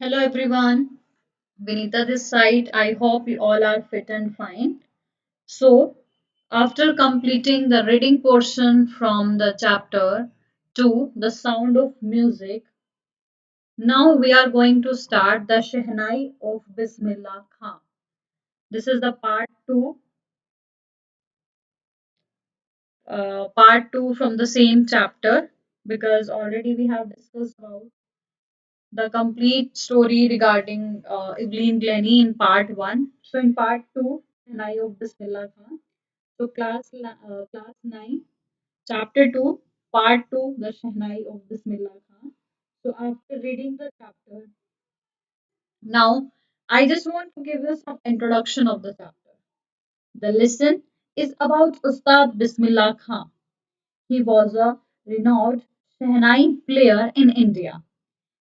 Hello everyone, Vinita this side. I hope you all are fit and fine. So, after completing the reading portion from the chapter 2, The Sound of Music, now we are going to start the Shehnai of Bismillah Khan. This is the part 2 from the same chapter because already we have discussed about the complete story regarding Evelyn Glennie in part 1. So in part 2, Shehnai of Bismillah Khan. So class 9, chapter 2, part 2, the Shehnai of Bismillah Khan. So after reading the chapter, now I just want to give you some introduction of the chapter. The lesson is about Ustad Bismillah Khan. He was a renowned Shehnai player in India.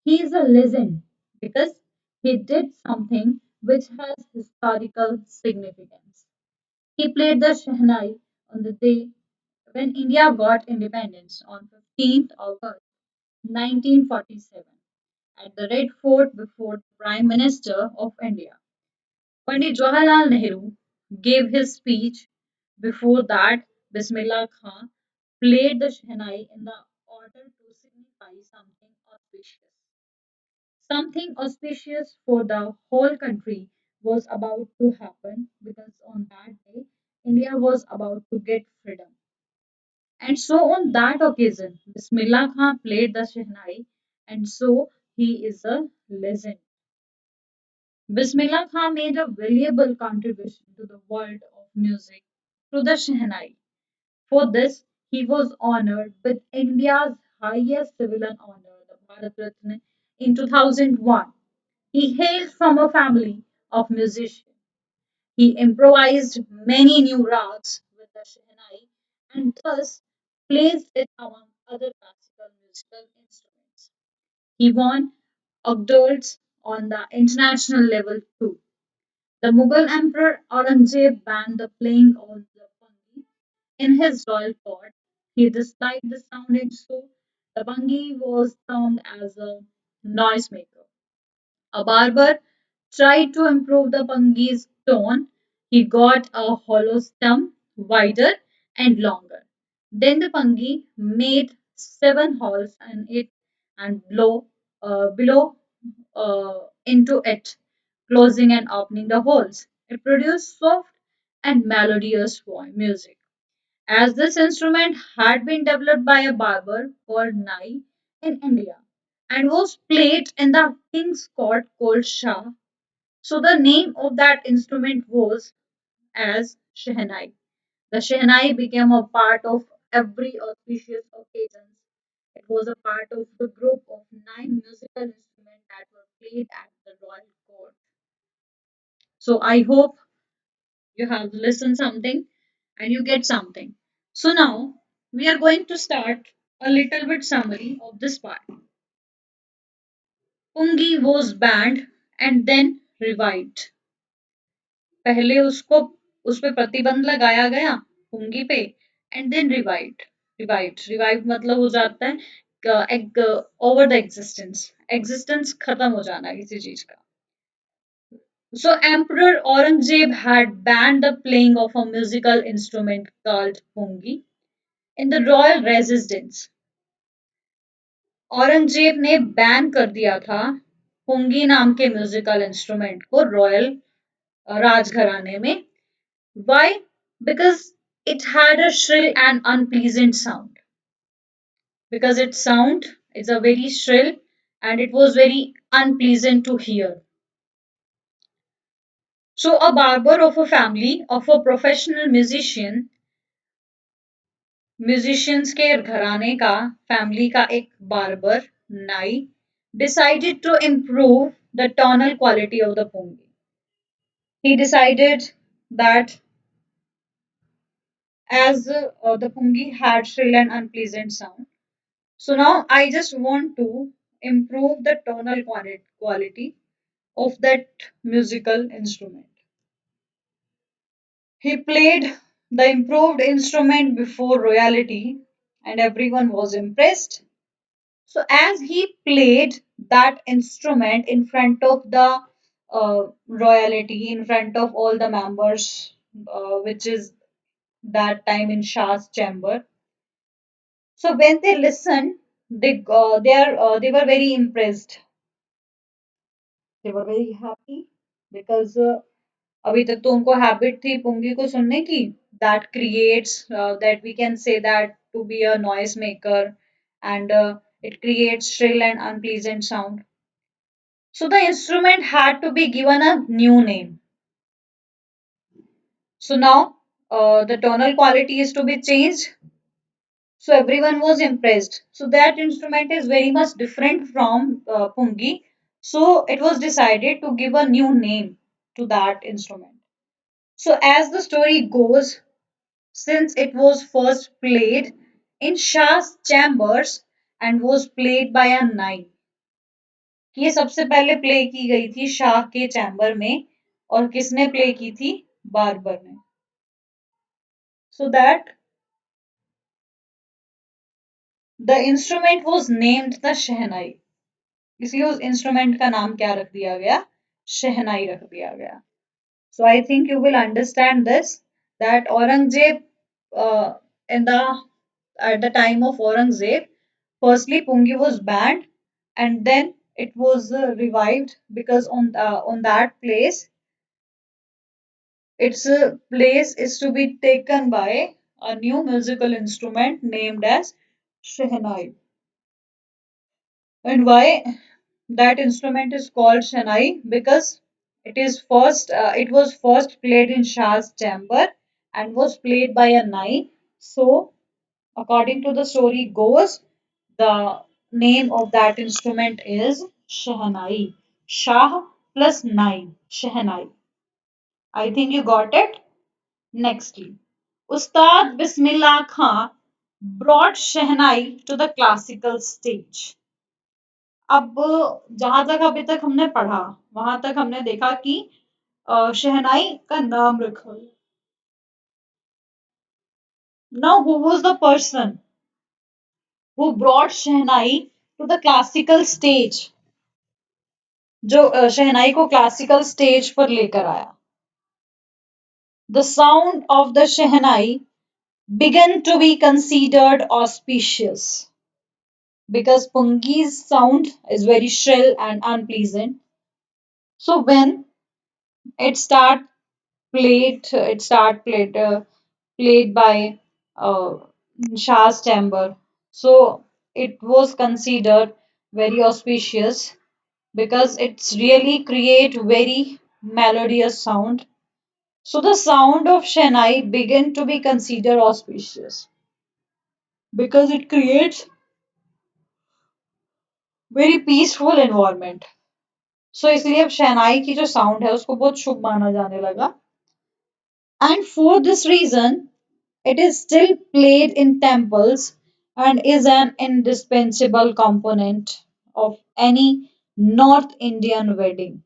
He is a legend because he did something which has historical significance. He played the Shehnai on the day when India got independence on 15th August 1947 at the Red Fort before the Prime Minister of India. Pandit Jawaharlal Nehru gave his speech. Before that, Bismillah Khan played the Shehnai in the order to signify something auspicious for the whole country was about to happen because on that day India was about to get freedom. And so on that occasion, Bismillah Khan played the Shehnai, and so he is a legend. Bismillah Khan made a valuable contribution to the world of music through the Shehnai. For this, he was honored with India's highest civilian honor, the Bharat Ratna, in 2001. He hailed from a family of musicians. He improvised many new rags with the Shehnai and thus placed it among other classical musical instruments. He won awards on the international level too. The Mughal Emperor Aurangzeb banned the playing of the bangi in his royal court. He disliked the sound and so the bangi was termed as a noisemaker. A barber tried to improve the Pangi's tone. He got a hollow stem, wider and longer. Then the Pangi made 7 holes in it and below into it, closing and opening the holes. It produced soft and melodious music. As this instrument had been developed by a barber called Nai in India and was played in the king's court called Shah, so the name of that instrument was as Shehnai. The Shehnai became a part of every auspicious occasion. It was a part of the group of 9 musical instruments that were played at the royal court. So I hope you have listened something and you get something. So now we are going to start a little bit summary of this part. Pungi was banned and then revived. पहले उसको उस पे प्रतिबंध लगाया गया पुंगी पे and then revived मतलब हो जाता है एक ओवर द एग्जिस्टेंस खत्म हो जाना किसी चीज का. So Emperor Aurangzeb had banned the playing of a musical instrument called pungi in the royal residence. Aurangzeb ने बैन कर दिया था पुंगी नाम के म्यूजिकल इंस्ट्रूमेंट को रॉयल राजघराने में. Why? Because it had a shrill and unpleasant sound. Because its sound is a very shrill and it was very unpleasant to hear. So a barber of a family of a professional musicians के घराने का family का एक barber नाई decided to improve the tonal quality of the pungi. He decided that as the pungi had shrill and unpleasant sound. So now I just want to improve the tonal quality of that musical instrument. He played the improved instrument before royalty and everyone was impressed. So as he played that instrument in front of the royalty, in front of all the members, which is that time in Shah's chamber. So when they listened, they were very impressed. They were very happy because अभी तक तो उनको habit थी पुंगी को सुनने की. That creates that we can say that to be a noise maker, and it creates shrill and unpleasant sound. So the instrument had to be given a new name. So now the tonal quality is to be changed. So everyone was impressed. So that instrument is very much different from pungi. So it was decided to give a new name to that instrument. So as the story goes, since it was first played in Shah's chambers and was played by a nai, ये सबसे पहले play की गई थी शाह के chamber में और किसने प्ले की थी बारबर ने. So that the instrument was named the Shehnai. इसलिए उस इंस्ट्रूमेंट का नाम क्या रख दिया गया, शहनाई रख दिया गया. So I think you will understand this, that Aurangzeb in the at the time of Aurangzeb, firstly Pungi was banned, and then it was revived because on that place, its place is to be taken by a new musical instrument named as Shehnai. And why that instrument is called Shehnai? Because it was first played in Shah's chamber and was played by a nai. So according to the story goes, the name of that instrument is Shehnai. Shah plus nai, Shehnai. I think you got it. Nextly, Ustad Bismillah Khan brought Shehnai to the classical stage. अब जहां तक अभी तक हमने पढ़ा, वहां तक हमने देखा कि शहनाई का नाम रखा. Now, who was the person who brought shehnai to the classical stage? जो शहनाई को classical stage पर लेकर आया. The sound of the shehnai began to be considered auspicious because Pungi's sound is very shrill and unpleasant. So when it start played by uh, Shah's chamber. So it was considered very auspicious because it's really create very melodious sound. So the sound of Shehnai began to be considered auspicious because it creates very peaceful environment. So इसलिए अब शहनाई की जो sound है उसको बहुत शुभ माना जाने लगा. And for this reason, it is still played in temples and is an indispensable component of any North Indian wedding.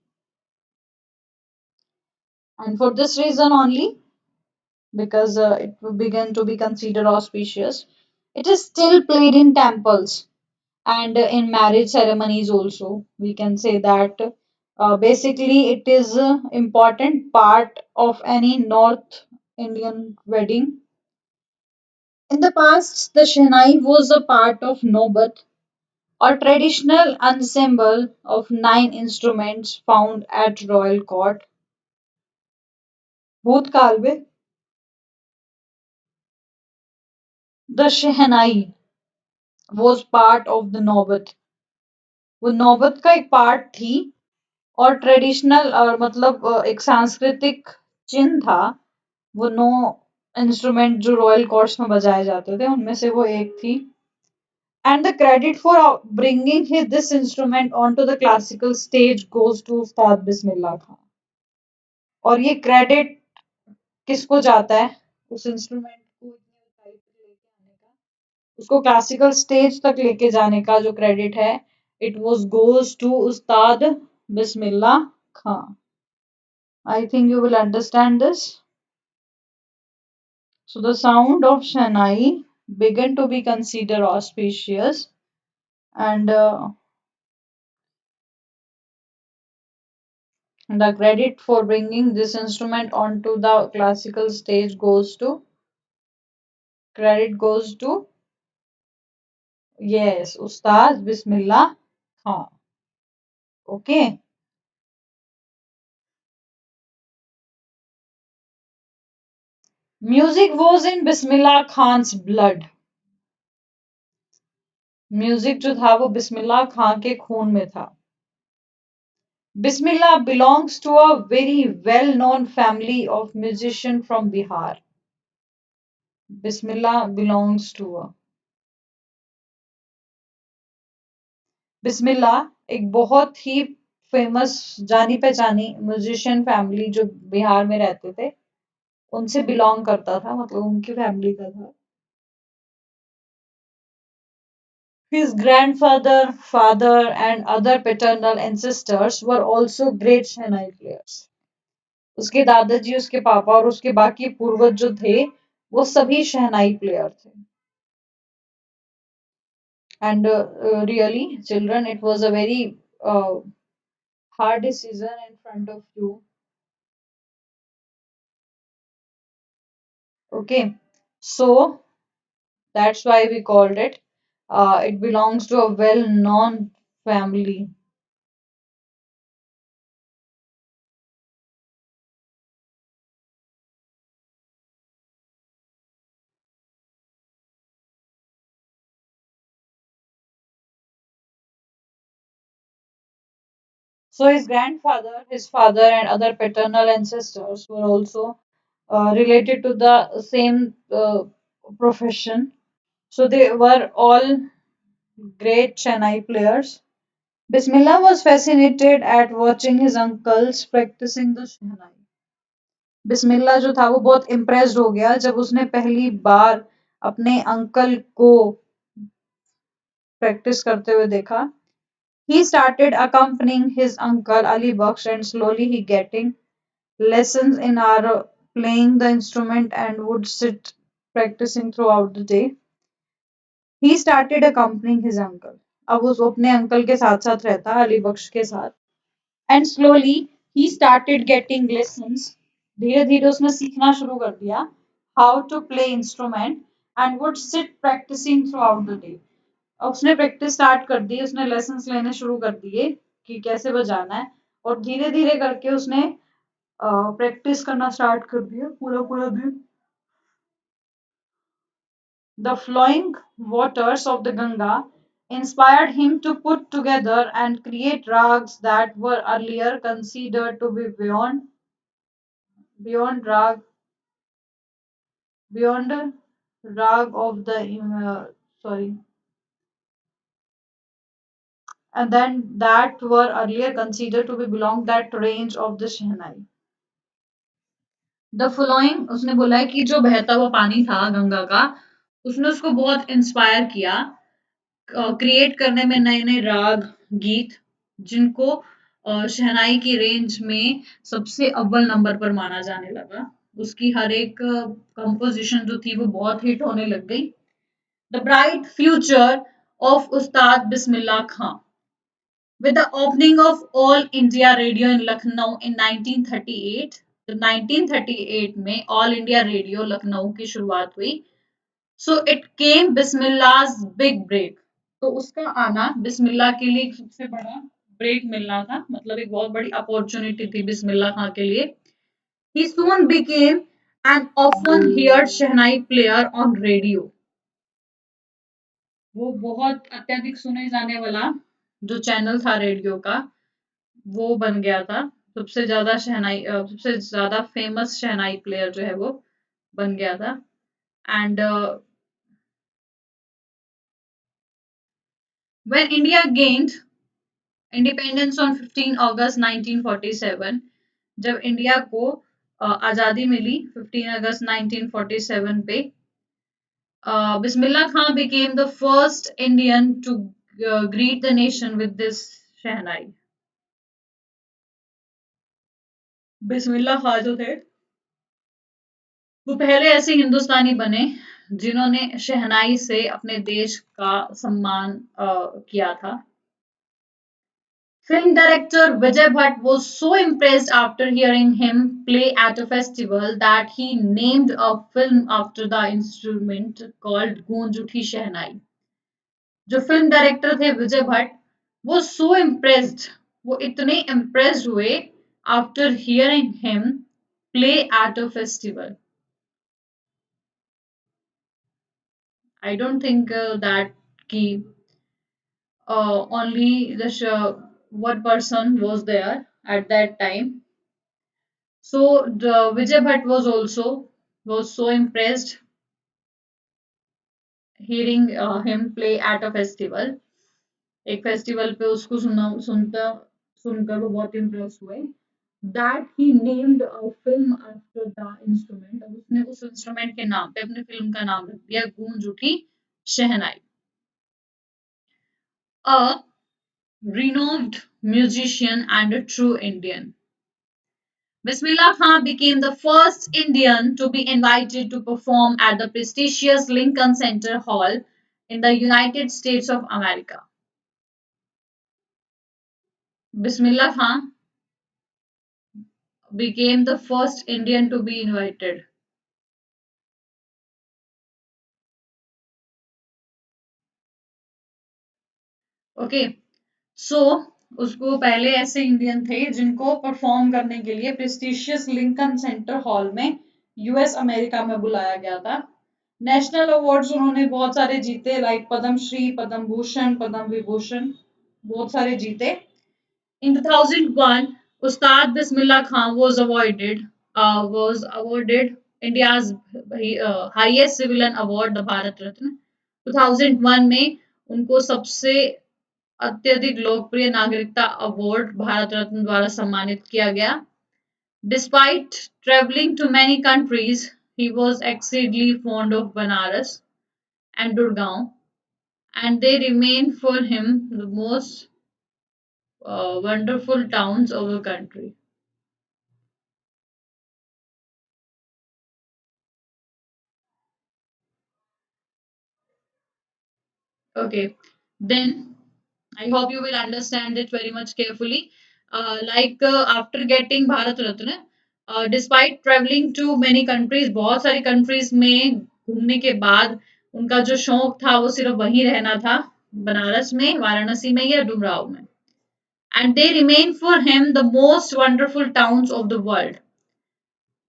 And for this reason only, because it began to be considered auspicious, it is still played in temples and in marriage ceremonies also. We can say that basically it is an important part of any North Indian wedding. In the past, the Shehnai was a part of Nobat, or traditional ensemble of 9 instruments found at royal court. भूतकाल में the Shehnai was part of the Nobat. वो नौबत का एक part थी और traditional और मतलब एक सांस्कृतिक चिन्ह था. वो 9 इंस्ट्रूमेंट जो रॉयल कोर्ट्स में बजाए जाते थे उनमें से वो एक थी. And the credit for this instrument onto the classical stage goes to Ustad Bismillah Khan. और ये क्रेडिट किसको जाता है उस इंस्ट्रूमेंट को इतनी ऊंचाई तक लेके आने का, उसको क्लासिकल स्टेज तक लेके जाने का जो क्रेडिट है, it was goes to Ustad Bismillah Khan. I think you will understand this. So the sound of Shanai began to be considered auspicious, and The credit for bringing this instrument onto the classical stage goes to credit goes to yes, Ustad Bismillah Khan. Okay. Music was in Bismillah Khan's blood. Music जो था वो बिस्मिल्लाह खां के खून में था. Bismillah belongs to a very well known family of musicians from Bihar. Bismillah belongs to a बिस्मिल्लाह एक बहुत ही famous जानी पहचानी म्यूजिशियन फैमिली जो बिहार में रहते थे उनसे बिलोंग करता था मतलब उनकी फैमिली का था. His grandfather, father, and other paternal ancestors were also great Shehnai players. उसके दादाजी, उसके पापा और उसके बाकी पूर्वज जो थे वो सभी शहनाई प्लेयर थे. And really, children, it was a very hard decision in front of you. Okay, so that's why we called it. It belongs to a well-known family. So his grandfather, his father, and other paternal ancestors were also related to the same profession. So they were all great Chennai players. Bismillah was fascinated at watching his uncles practicing the Shehnai. बिस्मिल्लाह जो था वो बहुत impressed हो गया जब उसने पहली बार अपने अंकल को प्रैक्टिस करते हुए देखा. He started accompanying his uncle Ali Baksh and slowly he getting lessons in our playing the instrument and would sit practicing throughout the day. He started accompanying his uncle. अब वो अपने uncle के साथ साथ रहता अली बख्श के साथ. And slowly he started getting lessons. धीरे धीरे उसने सीखना शुरू कर दिया how to play instrument and would sit practicing throughout the day. अब उसने प्रैक्टिस स्टार्ट कर दी, उसने लेसन्स लेने शुरू कर दिए कि कैसे बजाना है और धीरे धीरे करके उसने प्रैक्टिस करना स्टार्ट कर दिया पूरा पूरा दिन. The flowing waters of the Ganga inspired him to put together and create rags that were earlier considered to be beyond rag beyond rag of the sorry and then that were earlier considered to be belong that range of the Shehnai. The flowing उसने बोला है कि जो बहता हुआ पानी था गंगा का उसने उसको बहुत इंस्पायर किया क्रिएट करने में नए नए राग गीत जिनको शहनाई की रेंज में सबसे अव्वल नंबर पर माना जाने लगा. उसकी हर एक कंपोजिशन जो थी वो बहुत हिट होने लग गई. The bright future of Ustad Bismillah Khan. With the opening of All India Radio in Lucknow in 1938, तो 1938 में ऑल इंडिया रेडियो लखनऊ की शुरुआत हुई. So it came Bismillah's big break. तो उसका आना बिस्मिल्लाह के लिए एक सबसे बड़ा ब्रेक मिलना था मतलब एक बहुत बड़ी अपॉर्चुनिटी थी बिस्मिल्लाह खां के लिए. He soon became an often heard shehnai player on radio. वो बहुत अत्यधिक सुने जाने वाला जो चैनल था रेडियो का वो बन गया था. सबसे ज्यादा फेमस शहनाई प्लेयर जो है वो बन गया था. And when India gained independence on 15 अगस्त 1947, जब इंडिया को आजादी मिली 15 अगस्त 1947 पे, Bismillah Khan became the first Indian to greet the nation with this शहनाई. बिस्मिल्लाह खान जो थे वो पहले ऐसे हिंदुस्तानी बने जिन्होंने शहनाई से अपने देश का सम्मान किया था. Film director Vijay Bhatt was so impressed after hearing him play at a festival that he named a film after the instrument called गूंज उठी शहनाई. जो फिल्म डायरेक्टर थे विजय भट्ट वो सो इम्प्रेस्ड वो इतने इम्प्रेस्ड हुए after hearing him play at a festival. I don't think that कि only the one person was there at that time. So the Vijay Bhatt was so impressed hearing him play at a festival. एक festival पे उसको सुनकर वो बहुत impress हुए. That he named a film after the instrument. अब उसने उस इंस्ट्रूमेंट के नाम पे अपने फिल्म का नाम रख दिया गूंज उठी शहनाई. A renowned musician and a true Indian. Bismillah Khan became the first Indian to be invited to perform at the prestigious Lincoln Center Hall in the United States of America. Bismillah Khan became the first Indian to be invited. Okay so उसको पहले ऐसे Indian थे जिनको perform करने के लिए प्रेस्टिशियस Lincoln centre hall में US America में बुलाया गया था. नेशनल अवार्ड्स उन्होंने बहुत सारे जीते लाइक पद्म श्री पद्म भूषण पद्म विभूषण बहुत सारे जीते. In 2001, Ustad Bismillah Khan was awarded India's highest civilian award, the Bharat Ratna. 2001 में उनको सबसे अत्यधिक लोकप्रिय नागरिकता अवार्ड भारत रत्न द्वारा सम्मानित किया गया. Despite traveling to many countries, he was exceedingly fond of Banaras and Gurgaon, and they remain for him the most wonderful towns of the country. Okay, then I hope you will understand it very much carefully. After getting Bharat Ratna, despite traveling to many countries, बहुत सारी countries में घूमने के बाद उनका जो शौक था वो सिर्फ वहीं रहना था बनारस में वाराणसी में या डुमराव में. And they remain for him the most wonderful towns of the world.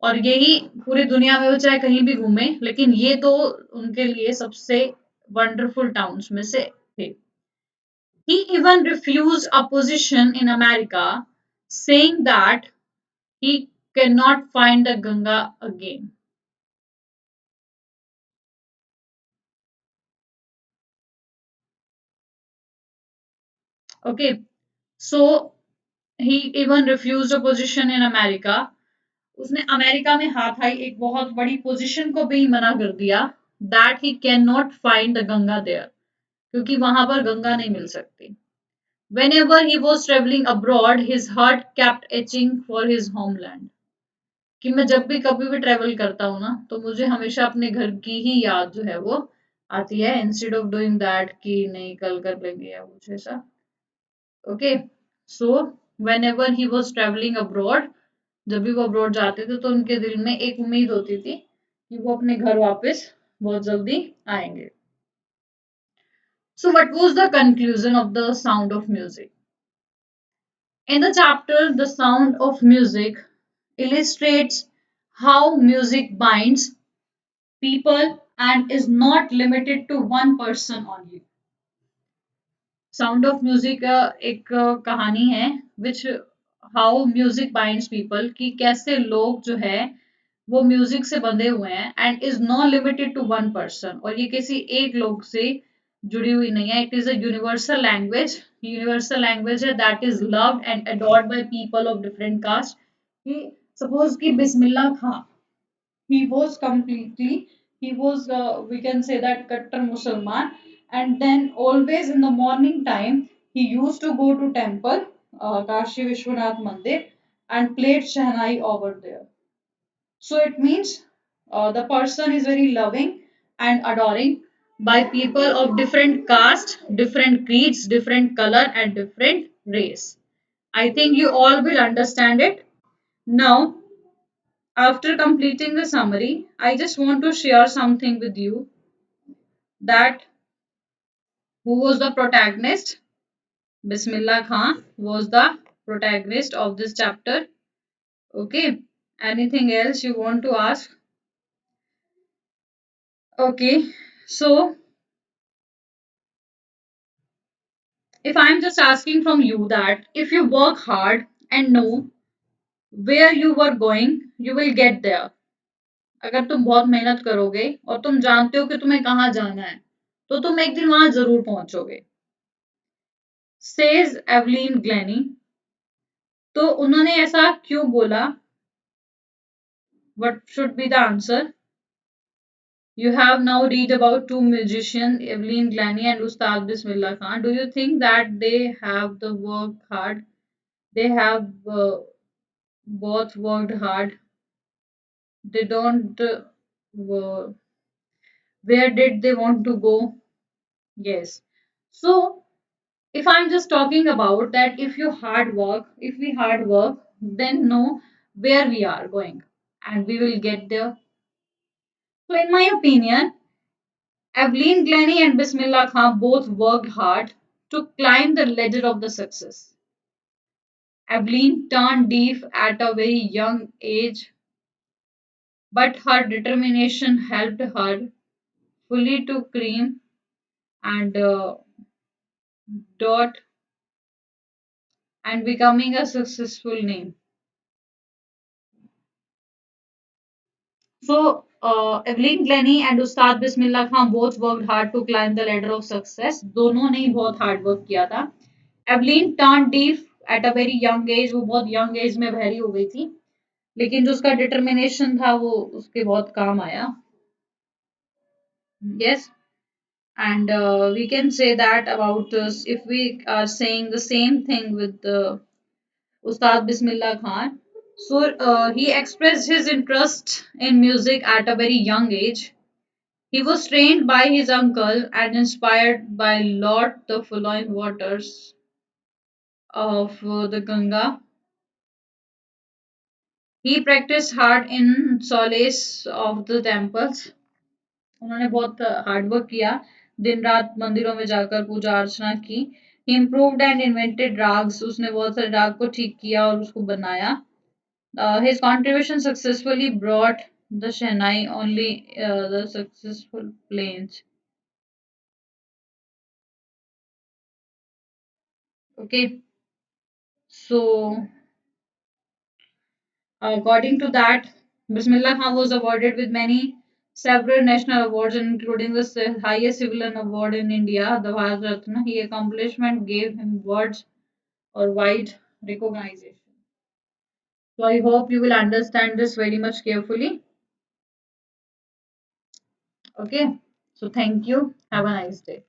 और यही पूरी दुनिया में वो चाहे कहीं भी घूमे लेकिन ये तो उनके लिए सबसे वंडरफुल टाउन्स में से थे. He even refused a position in America, saying that he cannot find the Ganga again. Okay, so he even refused a position in America. उसने अमेरिका में हाथ आई एक बहुत बड़ी पोजीशन को भी मना कर दिया that he cannot find the Ganga there क्योंकि वहां पर गंगा नहीं मिल सकती. Whenever he was traveling abroad, his heart kept itching for his homeland. कि मैं जब भी कभी भी ट्रेवल करता हूँ ना तो मुझे हमेशा अपने घर की ही याद जो है वो आती है इंस्टेड ऑफ डूइंग दैट कि नहीं कल कर लेंगे या कुछ ऐसा. Okay so when ever he was travelling abroad जब भी वो अब्रॉड जाते थे तो उनके दिल में एक उम्मीद होती थी कि वो अपने घर वापस बहुत जल्दी आएंगे. So what was the conclusion of the sound of music. In the chapter The Sound of Music illustrates how music binds people and is not limited to one person only. Sound of Music एक कहानी है which how music binds people कि कैसे लोग जो है वो music से बंधे हुए हैं and is not limited to one person और ये किसी एक लोग से जुड़ी हुई नहीं है. It is a universal language है that is loved and adored by people of different caste. कि suppose कि बिस्मिल्लाह खां he was completely he was we can say that Kattar Musalman, and then always in the morning time he used to go to temple Kashi Vishwanath Mandir and played Shehnai over there. So it means the person is very loving and adoring by people of different caste, different creeds, different color and different race. I think you all will understand it. Now, after completing the summary, I just want to share something with you that who was the protagonist? Bismillah Khan was the protagonist of this chapter. Okay. Anything else you want to ask? Okay. So, if I'm just asking from you that if you work hard and know where you were going, you will get there. अगर तुम बहुत मेहनत करोगे और तुम जानते हो कि तुम्हें कहाँ जाना है, तो तुम एक दिन वहां जरूर पहुंचोगे. Says Evelyn Glennie. तो उन्होंने ऐसा क्यों बोला? What should be the answer? You have now read about two musicians, Evelyn Glennie and Ustad Bismillah Khan. Do you think that they have the work hard? They have both worked hard. They don't. Where did they want to go? Yes. So if I'm just talking about that, if we hard work, then know where we are going, and we will get there. So in my opinion, Evelyn Glennie and Bismillah Khan both worked hard to climb the ladder of the success. Evelyn turned deaf at a very young age, but her determination helped her fully to cream and dot and becoming a successful name. So, Evelyn Glennie and Ustad Bismillah Khan both worked hard to climb the ladder of success. दोनों ने ही बहुत hard work किया था. Evelyn turned deaf at a very young age. वो बहुत young age में बहरी हो गई थी. लेकिन जो उसका डिटर्मिनेशन था वो उसके बहुत काम आया. Yes, and we can say that about us if we are saying the same thing with Ustad Bismillah Khan. So he expressed his interest in music at a very young age. He was trained by his uncle and inspired by Lord the flowing waters of the Ganga. He practiced hard in solace of the temples. उन्होंने बहुत hard work किया दिन रात मंदिरों में जाकर पूजा अर्चना की. He improved and invented rags. उसने बहुत सारे राग को ठीक किया और उसको बनाया. His contribution successfully brought the Shehnai only the successful planes. Okay, so according to that, Bismillah Khan was awarded with many several national awards, including the highest civilian award in India, the Bharat Ratna. His accomplishment gave him words or wide recognition. So I hope you will understand this very much carefully. Okay. So thank you. Have a nice day.